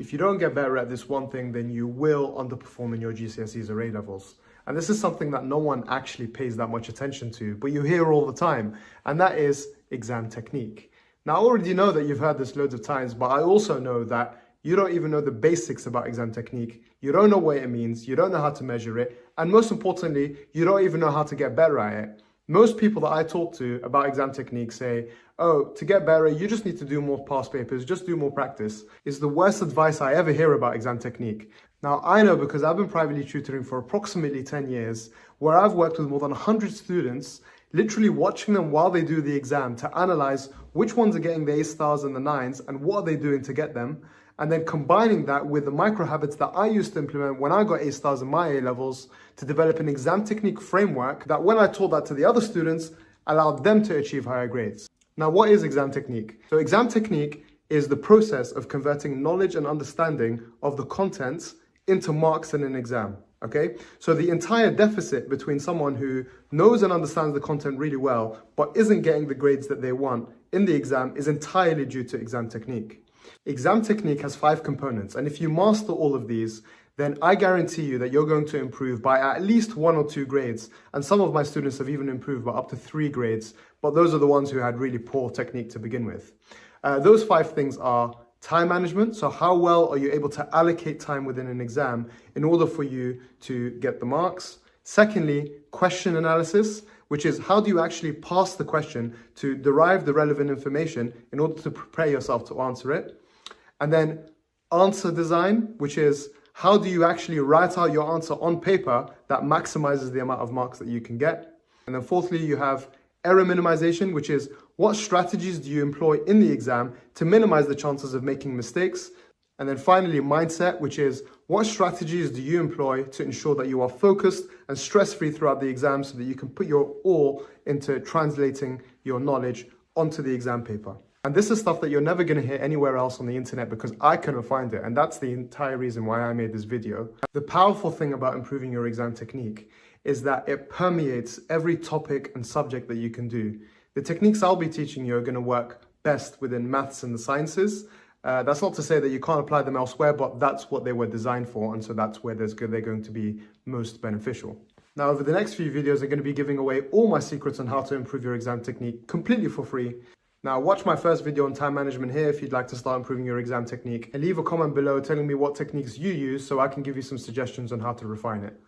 if you don't get better at this one thing, then you will underperform in your GCSEs or A-levels. And this is something that no one actually pays that much attention to, but you hear all the time, and that is exam technique. Now, I already know that you've heard this loads of times, but I also know that you don't even know the basics about exam technique. You don't know what it means, you don't know how to measure it, and most importantly, you don't even know how to get better at it. Most people that I talk to about exam technique say, oh, to get better, you just need to do more past papers, just do more practice. It's the worst advice I ever hear about exam technique. Now, I know because I've been privately tutoring for approximately 10 years, where I've worked with more than 100 students, literally watching them while they do the exam to analyze which ones are getting the A stars and the 9s and what are they doing to get them, and then combining that with the micro habits that I used to implement when I got A stars in my A levels to develop an exam technique framework that when I taught that to the other students, allowed them to achieve higher grades. Now, what is exam technique? So exam technique is the process of converting knowledge and understanding of the contents into marks in an exam, okay? So the entire deficit between someone who knows and understands the content really well, but isn't getting the grades that they want in the exam is entirely due to exam technique. Exam technique has 5 components, and if you master all of these, then I guarantee you that you're going to improve by at least 1 or 2 grades. And some of my students have even improved by up to 3 grades, but those are the ones who had really poor technique to begin with. Those 5 things are time management. So how well are you able to allocate time within an exam in order for you to get the marks? Secondly, question analysis, which is how do you actually parse the question to derive the relevant information in order to prepare yourself to answer it? And then answer design, which is how do you actually write out your answer on paper that maximizes the amount of marks that you can get? And then fourthly, you have error minimization, which is what strategies do you employ in the exam to minimize the chances of making mistakes? And then finally, mindset, which is what strategies do you employ to ensure that you are focused and stress-free throughout the exam so that you can put your all into translating your knowledge onto the exam paper. And this is stuff that you're never going to hear anywhere else on the internet because I couldn't find it. And that's the entire reason why I made this video. The powerful thing about improving your exam technique is that it permeates every topic and subject that you can do. The techniques I'll be teaching you are going to work best within maths and the sciences. That's not to say that you can't apply them elsewhere, but that's what they were designed for. And so that's where they're going to be most beneficial. Now, over the next few videos, I'm going to be giving away all my secrets on how to improve your exam technique completely for free. Now, watch my first video on time management here if you'd like to start improving your exam technique, and leave a comment below telling me what techniques you use so I can give you some suggestions on how to refine it.